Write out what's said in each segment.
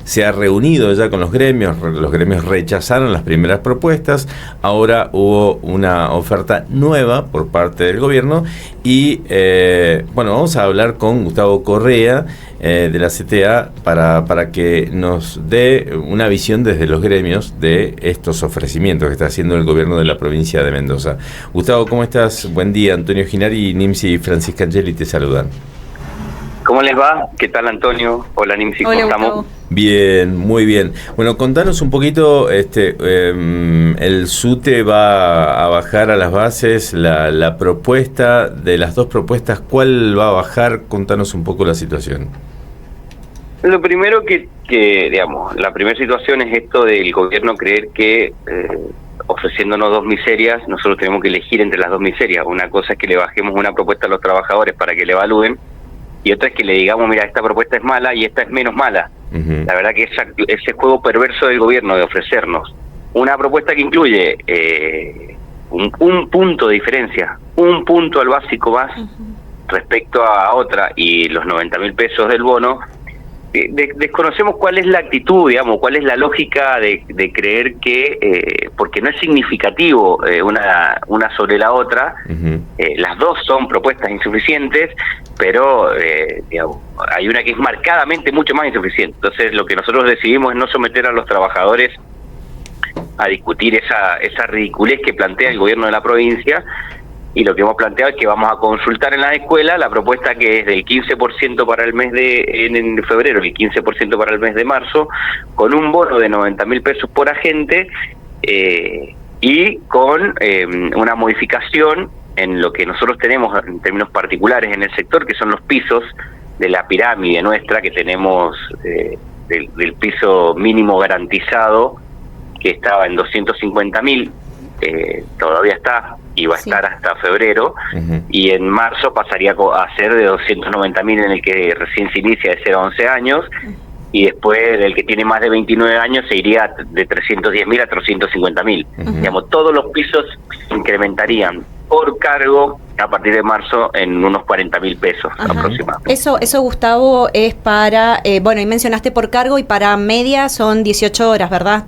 se ha reunido ya con los gremios rechazaron las primeras propuestas, ahora hubo una oferta nueva por parte del gobierno y bueno, vamos a hablar con Gustavo Correa de la CTA para que nos dé una visión desde los gremios de estos ofrecimientos que está haciendo el gobierno de la provincia de Mendoza. Gustavo, ¿cómo estás? Buen día. Antonio Ginari, Nimsi y Francisca Angeli te saludan. ¿Cómo les va? ¿Qué tal, Antonio? Hola, Nimsi, ¿cómo estamos? Bien, muy bien. Bueno, contanos un poquito, el SUTE va a bajar a las bases la propuesta, de las dos propuestas, ¿cuál va a bajar? Contanos un poco la situación. Lo primero que digamos, la primera situación es esto del gobierno creer que ofreciéndonos dos miserias, nosotros tenemos que elegir entre las dos miserias. Una cosa es que le bajemos una propuesta a los trabajadores para que le evalúen, y otra es que le digamos, mira, esta propuesta es mala y esta es menos mala. Uh-huh. La verdad que ese juego perverso del gobierno de ofrecernos una propuesta que incluye un punto de diferencia, un punto al básico más uh-huh. respecto a otra, y los 90.000 pesos del bono, desconocemos cuál es la actitud, digamos, cuál es la lógica de creer que, porque no es significativo una sobre la otra, uh-huh. Las dos son propuestas insuficientes, pero digamos, hay una que es marcadamente mucho más insuficiente. Entonces lo que nosotros decidimos es no someter a los trabajadores a discutir esa ridiculez que plantea el gobierno de la provincia, y lo que hemos planteado es que vamos a consultar en las escuelas la propuesta que es del 15% para el mes en febrero y 15% para el mes de marzo, con un bono de 90.000 pesos por agente, y con una modificación en lo que nosotros tenemos en términos particulares en el sector, que son los pisos de la pirámide nuestra, que tenemos del piso mínimo garantizado, que estaba en 250.000, todavía está y va a estar hasta febrero, uh-huh. y en marzo pasaría a ser de 290.000 en el que recién se inicia de 0 a 11 años, y después el que tiene más de 29 años se iría de 310.000 a 350.000. Uh-huh. Digamos, todos los pisos se incrementarían por cargo a partir de marzo en unos 40.000 pesos aproximadamente. Eso, Gustavo, es para, bueno, y mencionaste por cargo, y para media son 18 horas, ¿verdad?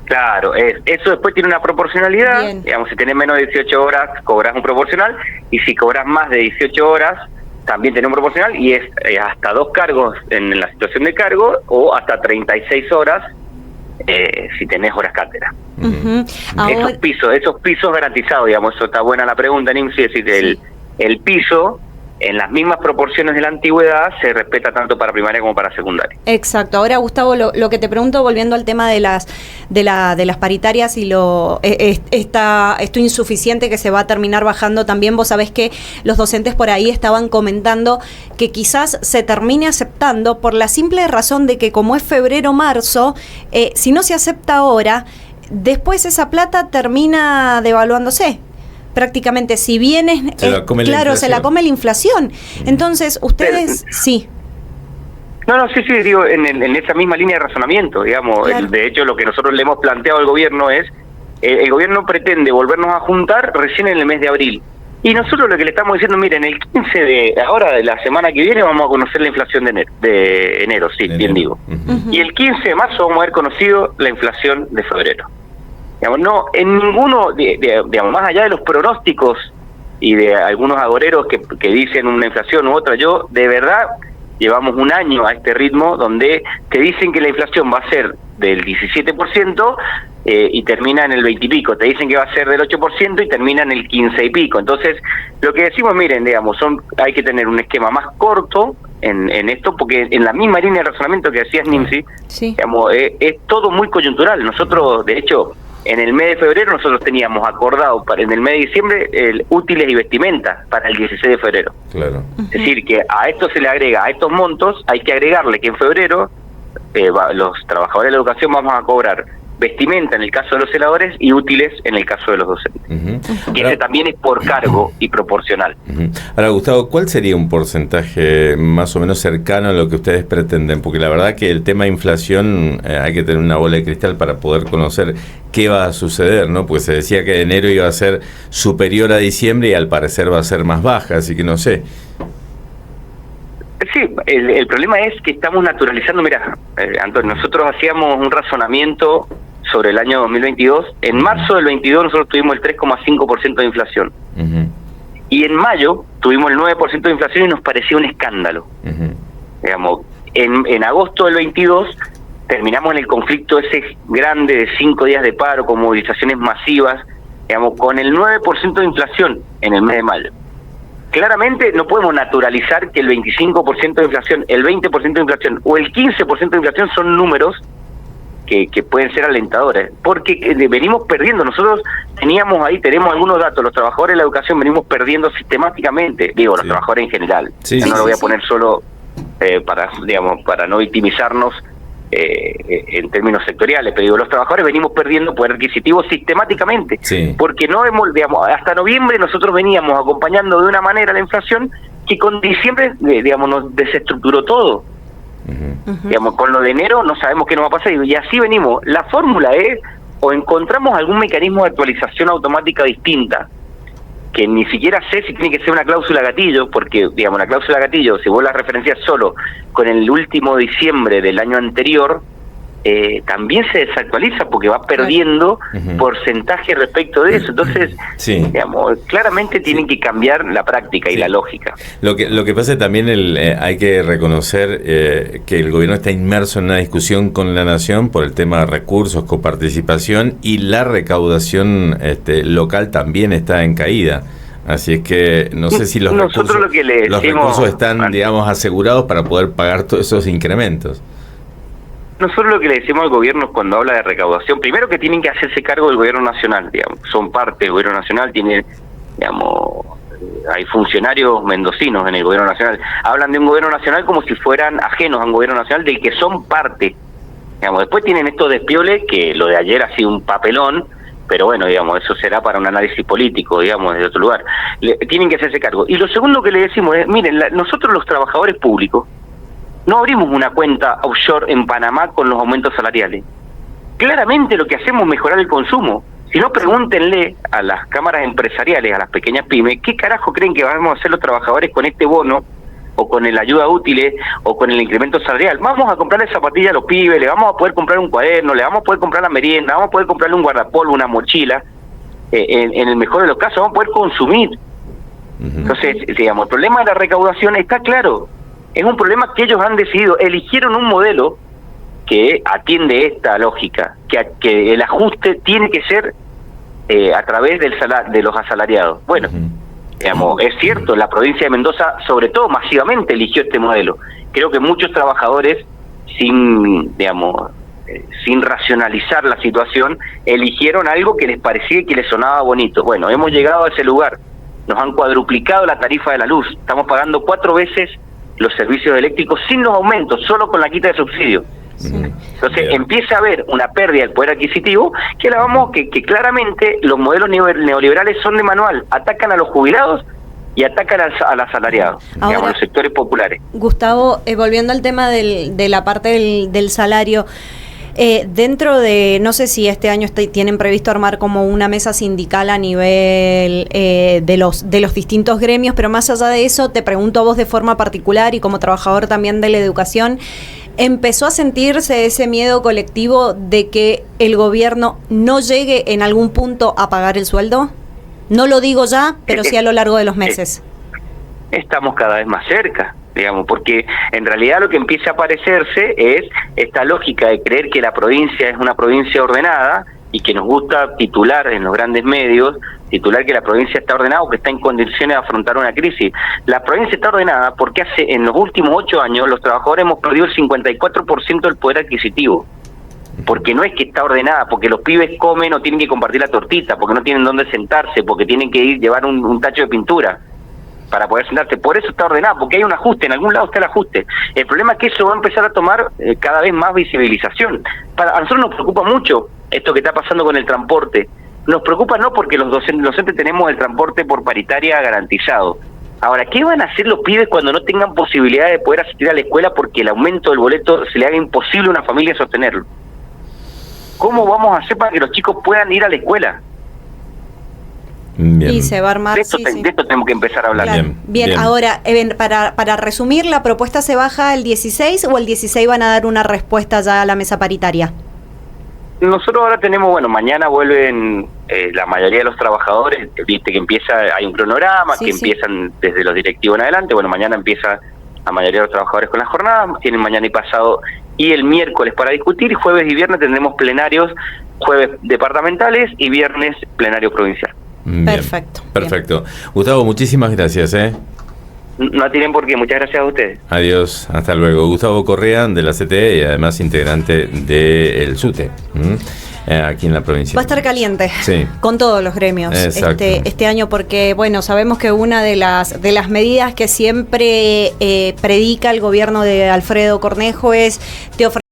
Claro, eso después tiene una proporcionalidad. Bien. Digamos, si tenés menos de 18 horas, cobras un proporcional, y si cobras más de 18 horas, también tenés un proporcional, y es hasta 2 cargos en la situación de cargo, o hasta 36 horas si tenés horas cátedra. Uh-huh. Esos pisos garantizados, digamos, eso está buena la pregunta, Nimsi, es decir, el piso en las mismas proporciones de la antigüedad se respeta tanto para primaria como para secundaria. Exacto. Ahora, Gustavo, lo que te pregunto, volviendo al tema de las paritarias y esto insuficiente que se va a terminar bajando, también vos sabés que los docentes por ahí estaban comentando que quizás se termine aceptando por la simple razón de que, como es febrero-marzo, si no se acepta ahora, después esa plata termina devaluándose. Prácticamente, si bien se la come la inflación. Entonces, ustedes, sí. No, sí, digo, en esa misma línea de razonamiento, digamos. Claro. De hecho, lo que nosotros le hemos planteado al gobierno es, el gobierno pretende volvernos a juntar recién en el mes de abril. Y nosotros lo que le estamos diciendo, miren, el 15 de la semana que viene, vamos a conocer la inflación de enero, sí, bien digo. Uh-huh. Y el 15 de marzo vamos a haber conocido la inflación de febrero. Digamos, no, en ninguno, digamos, más allá de los pronósticos y de algunos agoreros que dicen una inflación u otra, yo de verdad llevamos un año a este ritmo donde te dicen que la inflación va a ser del 17% y termina en el 20 y pico, te dicen que va a ser del 8% y termina en el 15 y pico. Entonces, lo que decimos, miren, digamos, hay que tener un esquema más corto en esto, porque en la misma línea de razonamiento que decías, Nimsi, digamos, es todo muy coyuntural. Nosotros, de hecho, en el mes de febrero nosotros teníamos acordado en el mes de diciembre útiles y vestimenta para el 16 de febrero. Claro. Es decir, que a esto se le agrega, a estos montos hay que agregarle que en febrero los trabajadores de la educación vamos a cobrar vestimenta en el caso de los celadores y útiles en el caso de los docentes. Uh-huh. Y ese también es por cargo y proporcional. Uh-huh. Ahora, Gustavo, ¿cuál sería un porcentaje más o menos cercano a lo que ustedes pretenden? Porque la verdad que el tema de inflación hay que tener una bola de cristal para poder conocer qué va a suceder, ¿no? Porque se decía que enero iba a ser superior a diciembre y al parecer va a ser más baja, así que no sé. Sí, el problema es que estamos naturalizando, mira, Antonio, nosotros hacíamos un razonamiento sobre el año 2022, en marzo del 22 nosotros tuvimos el 3,5% de inflación, y en mayo tuvimos el 9% de inflación y nos parecía un escándalo. Digamos, en agosto del 22 terminamos en el conflicto ese grande de 5 días de paro con movilizaciones masivas, digamos, con el 9% de inflación en el mes de mayo. Claramente no podemos naturalizar que el 25% de inflación, el 20% de inflación o el 15% de inflación son números que pueden ser alentadores, porque venimos perdiendo. Nosotros tenemos algunos datos, los trabajadores de la educación venimos perdiendo sistemáticamente, digo, los trabajadores en general. No lo voy a poner solo para no victimizarnos en términos sectoriales, pero digo, los trabajadores venimos perdiendo poder adquisitivo sistemáticamente, porque no hemos, hasta noviembre nosotros veníamos acompañando de una manera la inflación que con diciembre, nos desestructuró todo. Digamos, con lo de enero no sabemos qué nos va a pasar, y así venimos. La fórmula es, o encontramos algún mecanismo de actualización automática distinta, que ni siquiera sé si tiene que ser una cláusula gatillo, porque, una cláusula gatillo, si vos la referencias solo con el último diciembre del año anterior, también se desactualiza porque va perdiendo porcentaje respecto de eso. Entonces, claramente tienen que cambiar la práctica y la lógica. Lo que pasa también hay que reconocer que el gobierno está inmerso en una discusión con la nación por el tema de recursos, coparticipación, y la recaudación local también está en caída. Así es que no sé si los recursos están, asegurados para poder pagar todos esos incrementos. Nosotros lo que le decimos al gobierno cuando habla de recaudación, primero que tienen que hacerse cargo del gobierno nacional, son parte del gobierno nacional, hay funcionarios mendocinos en el gobierno nacional, hablan de un gobierno nacional como si fueran ajenos a un gobierno nacional del que son parte. Después tienen estos despioles, que lo de ayer ha sido un papelón, pero bueno, eso será para un análisis político, desde otro lugar. Tienen que hacerse cargo. Y lo segundo que le decimos es, miren, nosotros los trabajadores públicos, no abrimos una cuenta offshore en Panamá con los aumentos salariales. Claramente lo que hacemos es mejorar el consumo. Si no, pregúntenle a las cámaras empresariales, a las pequeñas pymes, ¿qué carajo creen que vamos a hacer los trabajadores con este bono, o con el ayuda útiles, o con el incremento salarial? Vamos a comprarle zapatillas a los pibes, le vamos a poder comprar un cuaderno, le vamos a poder comprar la merienda, vamos a poder comprarle un guardapolvo, una mochila. En el mejor de los casos, vamos a poder consumir. Entonces, el problema de la recaudación está claro. Es un problema que ellos han decidido, eligieron un modelo que atiende esta lógica, que el ajuste tiene que ser a través de los asalariados. Bueno, es cierto, la provincia de Mendoza, sobre todo masivamente, eligió este modelo. Creo que muchos trabajadores, sin racionalizar la situación, eligieron algo que les parecía y que les sonaba bonito. Bueno, hemos llegado a ese lugar, nos han cuadruplicado la tarifa de la luz, estamos pagando 4 veces los servicios eléctricos sin los aumentos, solo con la quita de subsidio. Entonces empieza a haber una pérdida del poder adquisitivo que claramente los modelos neoliberales son de manual, atacan a los jubilados y atacan al asalariado, a los sectores populares. Gustavo, volviendo al tema de la parte del salario, dentro de, no sé si este año tienen previsto armar como una mesa sindical a nivel de los distintos gremios, pero más allá de eso, te pregunto a vos de forma particular y como trabajador también de la educación, ¿empezó a sentirse ese miedo colectivo de que el gobierno no llegue en algún punto a pagar el sueldo? No lo digo ya, pero sí a lo largo de los meses. Estamos cada vez más cerca, porque en realidad lo que empieza a aparecerse es esta lógica de creer que la provincia es una provincia ordenada y que nos gusta titular en los grandes medios, titular que la provincia está ordenada o que está en condiciones de afrontar una crisis. La provincia está ordenada porque en los últimos 8 años los trabajadores hemos perdido el 54% del poder adquisitivo. Porque no es que está ordenada, porque los pibes comen o tienen que compartir la tortita, porque no tienen dónde sentarse, porque tienen que llevar un tacho de pintura para poder sentarse. Por eso está ordenada, porque hay un ajuste, en algún lado está el ajuste. El problema es que eso va a empezar a tomar cada vez más visibilización. A nosotros nos preocupa mucho esto que está pasando con el transporte. Nos preocupa no porque los docentes tenemos el transporte por paritaria garantizado. Ahora, ¿qué van a hacer los pibes cuando no tengan posibilidad de poder asistir a la escuela porque el aumento del boleto se le haga imposible a una familia sostenerlo? ¿Cómo vamos a hacer para que los chicos puedan ir a la escuela? Bien. Y se va a armar. De esto, de esto tenemos que empezar a hablar. Claro. Bien, ahora, para resumir, ¿la propuesta se baja el 16 o el 16 van a dar una respuesta ya a la mesa paritaria? Nosotros ahora tenemos, bueno, mañana vuelven la mayoría de los trabajadores, viste que hay un cronograma, Sí, que sí. empiezan desde los directivos en adelante, bueno, mañana empieza la mayoría de los trabajadores con las jornadas, tienen mañana y pasado y el miércoles para discutir, y jueves y viernes tendremos plenarios, jueves departamentales y viernes plenario provincial. Bien. Perfecto. Perfecto. Gustavo, muchísimas gracias. No tienen por qué, muchas gracias a ustedes. Adiós, hasta luego. Gustavo Correa, de la CTE y además integrante del SUTE, aquí en la provincia. Va a estar caliente, sí, con todos los gremios este año, porque bueno, sabemos que una de las medidas que siempre predica el gobierno de Alfredo Cornejo es te